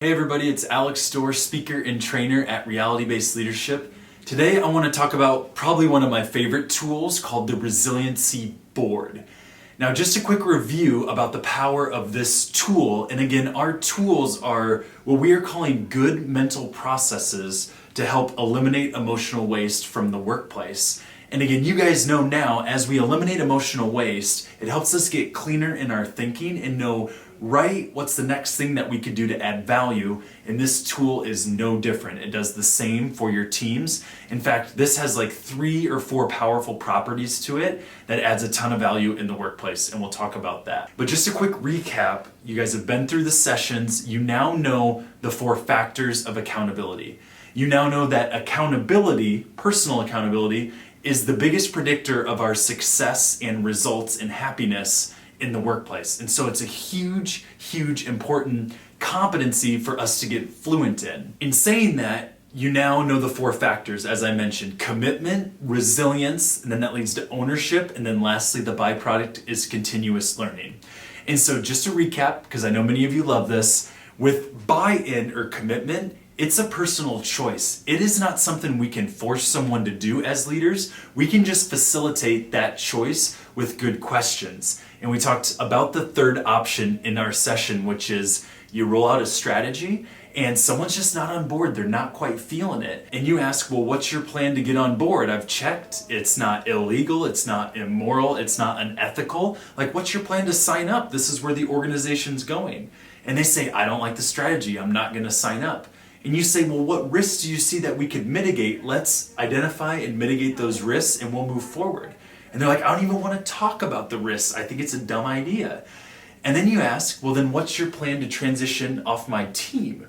Hey everybody, it's Alex Dorr, speaker and trainer at Reality-Based Leadership. Today I want to talk about probably one of my favorite tools called the Resiliency Board. Now just a quick review about the power of this tool, and again our tools are what we are calling good mental processes to help eliminate emotional waste from the workplace. And again, you guys know now, as we eliminate emotional waste, it helps us get cleaner in our thinking and know what's the next thing that we could do to add value, and this tool is no different. It does the same for your teams. In fact, this has like 3 or 4 powerful properties to it that adds a ton of value in the workplace, and we'll talk about that. But just a quick recap, you guys have been through the sessions, you now know the 4 factors of accountability. You now know that accountability, personal accountability, is the biggest predictor of our success and results and happiness in the workplace. And so it's a huge, important competency for us to get fluent in. In saying that, you now know the 4 factors, as I mentioned: commitment, resilience, and then that leads to ownership, and then lastly, the byproduct is continuous learning. And so just to recap, because I know many of you love this, with buy-in or commitment, it's a personal choice. It is not something we can force someone to do as leaders. We can just facilitate that choice with good questions. And we talked about the third option in our session, which is you roll out a strategy and someone's just not on board. They're not quite feeling it. And you ask, well, what's your plan to get on board? I've checked. It's not illegal. It's not immoral. It's not unethical. Like, what's your plan to sign up? This is where the organization's going. And they say, I don't like the strategy. I'm not going to sign up. And you say, well, what risks do you see that we could mitigate? Let's identify and mitigate those risks and we'll move forward. And they're like, I don't even want to talk about the risks. I think it's a dumb idea. And then you ask, well, then what's your plan to transition off my team?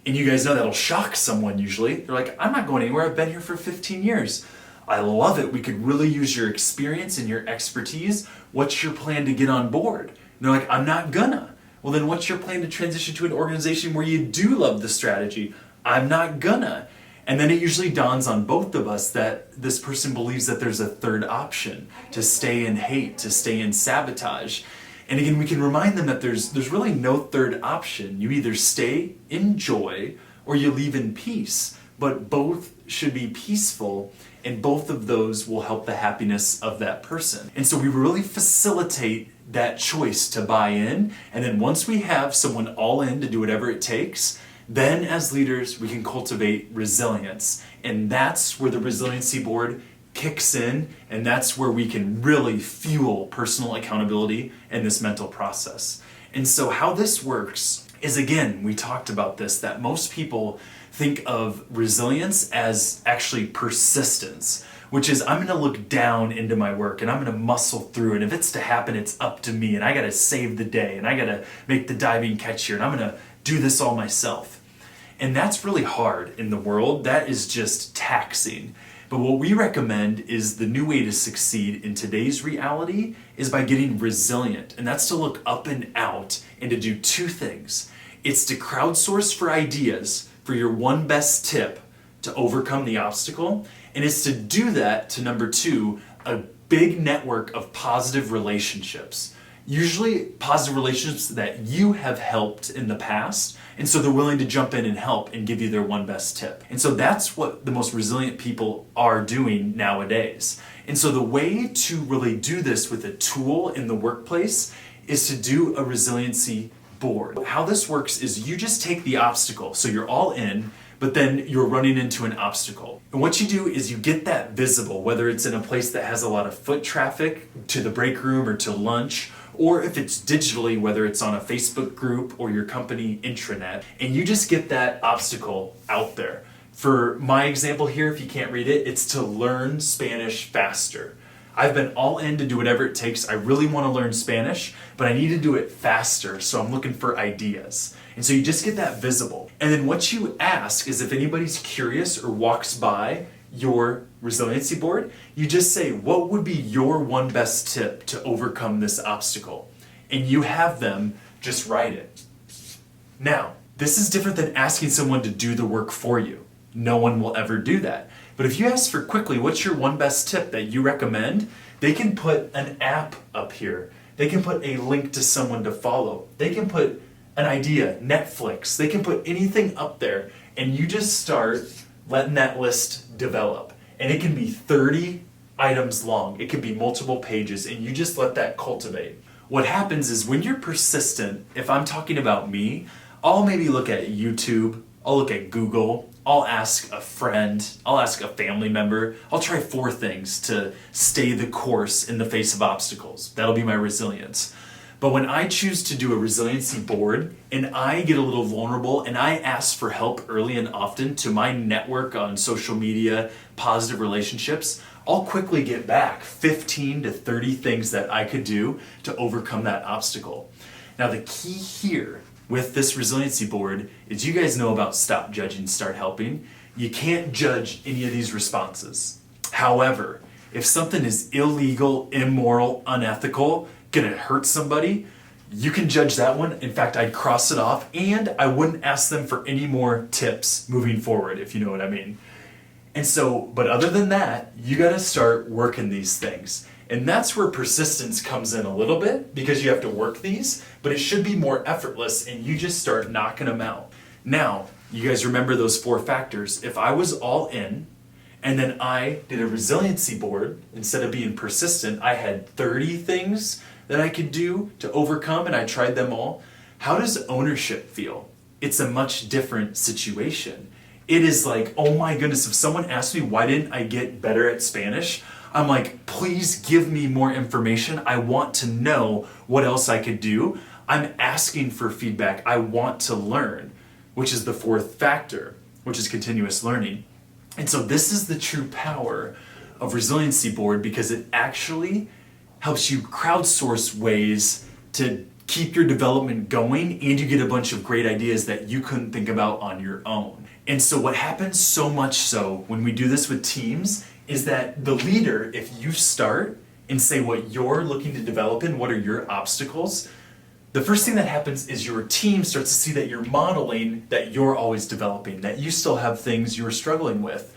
And you guys know that'll shock someone usually. They're like, I'm not going anywhere. I've been here for 15 years. I love it. We could really use your experience and your expertise. What's your plan to get on board? And they're like, I'm not gonna. Well, then what's your plan to transition to an organization where you do love the strategy? I'm not gonna. And then it usually dawns on both of us that this person believes that there's a third option, to stay in hate, to stay in sabotage. And again, we can remind them that there's really no third option. You either stay in joy or you leave in peace, but both should be peaceful, and both of those will help the happiness of that person. And so we really facilitate that choice to buy in, and then once we have someone all in to do whatever it takes, then as leaders we can cultivate resilience. And that's where the Resiliency Board kicks in, and that's where we can really fuel personal accountability and this mental process. And so how this works is, again, we talked about this, that most people think of resilience as actually persistence, which is I'm gonna look down into my work and I'm gonna muscle through, and if it's to happen, it's up to me, and I gotta save the day, and I gotta make the diving catch here, and I'm gonna do this all myself. And that's really hard in the world. That is just taxing. But what we recommend is the new way to succeed in today's reality is by getting resilient, and that's to look up and out and to do 2 things. It's to crowdsource for ideas for your one best tip to overcome the obstacle, and it's to do that to, number 2, a big network of positive relationships. Usually positive relationships that you have helped in the past, and so they're willing to jump in and help and give you their one best tip. And so that's what the most resilient people are doing nowadays. And so the way to really do this with a tool in the workplace is to do a resiliency board. How this works is you just take the obstacle, so you're all in, but then you're running into an obstacle. And what you do is you get that visible, whether it's in a place that has a lot of foot traffic to the break room or to lunch, or if it's digitally, whether it's on a Facebook group or your company intranet, and you just get that obstacle out there. For my example here, if you can't read it, it's to learn Spanish faster. I've been all in to do whatever it takes. I really want to learn Spanish, but I need to do it faster, so I'm looking for ideas. And so you just get that visible. And then what you ask is, if anybody's curious or walks by your resiliency board, you just say, what would be your one best tip to overcome this obstacle? And you have them just write it. Now, this is different than asking someone to do the work for you. No one will ever do that. But if you ask for quickly, what's your one best tip that you recommend? They can put an app up here. They can put a link to someone to follow. They can put an idea, Netflix. They can put anything up there, and you just start letting that list develop. And it can be 30 items long. It can be multiple pages, and you just let that cultivate. What happens is when you're persistent, if I'm talking about me, I'll maybe look at YouTube, I'll look at Google, I'll ask a friend, I'll ask a family member, I'll try 4 things to stay the course in the face of obstacles. That'll be my resilience. But when I choose to do a resiliency board and I get a little vulnerable and I ask for help early and often to my network on social media, positive relationships, I'll quickly get back 15 to 30 things that I could do to overcome that obstacle. Now the key here with this resiliency board is you guys know about stop judging, start helping. You can't judge any of these responses. However, if something is illegal, immoral, unethical, gonna hurt somebody, you can judge that one. In fact, I'd cross it off and I wouldn't ask them for any more tips moving forward, if you know what I mean. And so, but other than that, you gotta start working these things. And that's where persistence comes in a little bit because you have to work these, but it should be more effortless and you just start knocking them out. Now, you guys remember those 4 factors. If I was all in, and then I did a resiliency board, instead of being persistent, I had 30 things that I could do to overcome and I tried them all. How does ownership feel? It's a much different situation. It is like, oh my goodness, if someone asks me why didn't I get better at Spanish, I'm like, please give me more information. I want to know what else I could do. I'm asking for feedback. I want to learn, which is the 4th factor, which is continuous learning. And so this is the true power of Resiliency Board because it actually helps you crowdsource ways to keep your development going and you get a bunch of great ideas that you couldn't think about on your own. And so what happens so much so when we do this with teams is that the leader, if you start and say what you're looking to develop in, what are your obstacles, the first thing that happens is your team starts to see that you're modeling that you're always developing, that you still have things you're struggling with.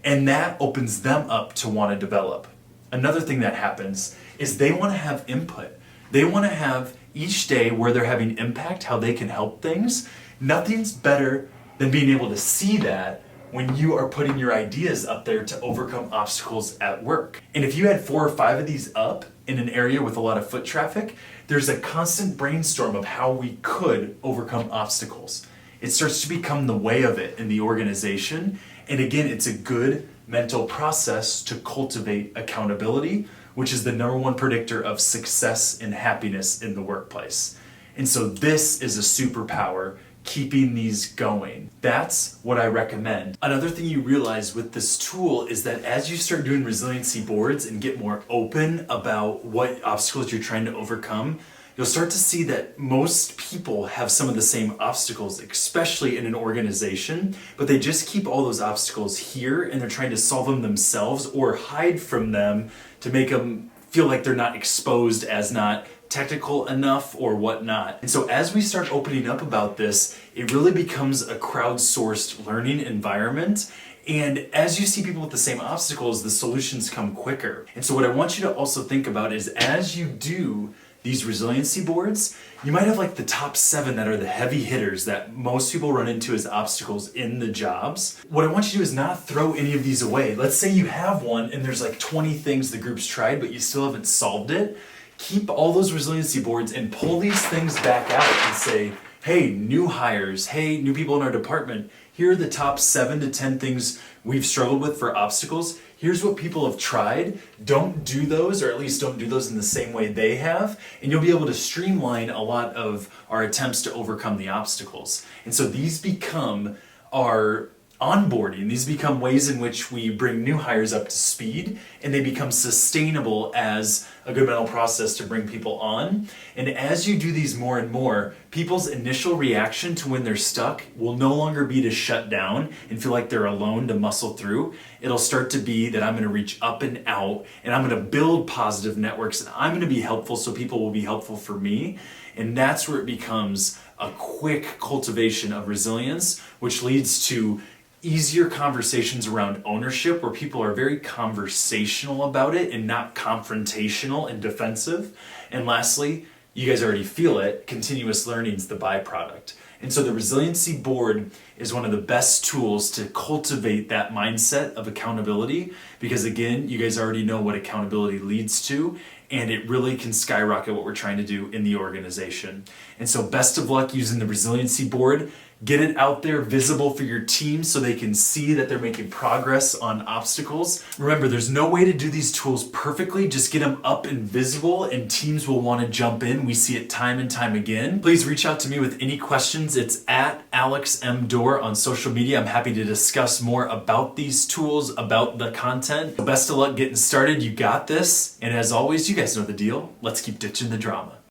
And that opens them up to want to develop. Another thing that happens is they want to have input. They want to have each day where they're having impact, how they can help things. Nothing's better than being able to see that when you are putting your ideas up there to overcome obstacles at work. And if you had 4 or 5 of these up in an area with a lot of foot traffic, there's a constant brainstorm of how we could overcome obstacles. It starts to become the way of it in the organization. And again, it's a good mental process to cultivate accountability, which is the #1 predictor of success and happiness in the workplace. And so this is a superpower, keeping these going. That's what I recommend. Another thing you realize with this tool is that as you start doing resiliency boards and get more open about what obstacles you're trying to overcome, you'll start to see that most people have some of the same obstacles, especially in an organization, but they just keep all those obstacles here and they're trying to solve them themselves or hide from them to make them feel like they're not exposed as not technical enough or whatnot. And so as we start opening up about this, it really becomes a crowdsourced learning environment. And as you see people with the same obstacles, the solutions come quicker. And so what I want you to also think about is as you do these resiliency boards, you might have like the top 7 that are the heavy hitters that most people run into as obstacles in the jobs. What I want you to do is not throw any of these away. Let's say you have one and there's like 20 things the group's tried, but you still haven't solved it. Keep all those resiliency boards and pull these things back out and say, hey, new hires, hey, new people in our department, here are the top 7 to 10 things we've struggled with for obstacles. Here's what people have tried. Don't do those, or at least don't do those in the same way they have, and you'll be able to streamline a lot of our attempts to overcome the obstacles. And so these become our onboarding. These become ways in which we bring new hires up to speed, and they become sustainable as a good mental process to bring people on. And as you do these more and more, people's initial reaction to when they're stuck will no longer be to shut down and feel like they're alone to muscle through. It'll start to be that I'm going to reach up and out, and I'm going to build positive networks, and I'm going to be helpful so people will be helpful for me. And that's where it becomes a quick cultivation of resilience, which leads to easier conversations around ownership where people are very conversational about it and not confrontational and defensive. And lastly, You guys already feel it. Continuous learning is the byproduct. And so the Resiliency Board is one of the best tools to cultivate that mindset of accountability because, again, you guys already know what accountability leads to, and it really can skyrocket what we're trying to do in the organization. And so best of luck using the Resiliency Board. Get it out there visible for your team so they can see that they're making progress on obstacles. Remember, there's no way to do these tools perfectly. Just get them up and visible and teams will want to jump in. We see it time and time again. Please reach out to me with any questions. It's at Alex M. Dorr on social media. I'm happy to discuss more about these tools, about the content. Best of luck getting started. You got this. And as always, you guys know the deal. Let's keep ditching the drama.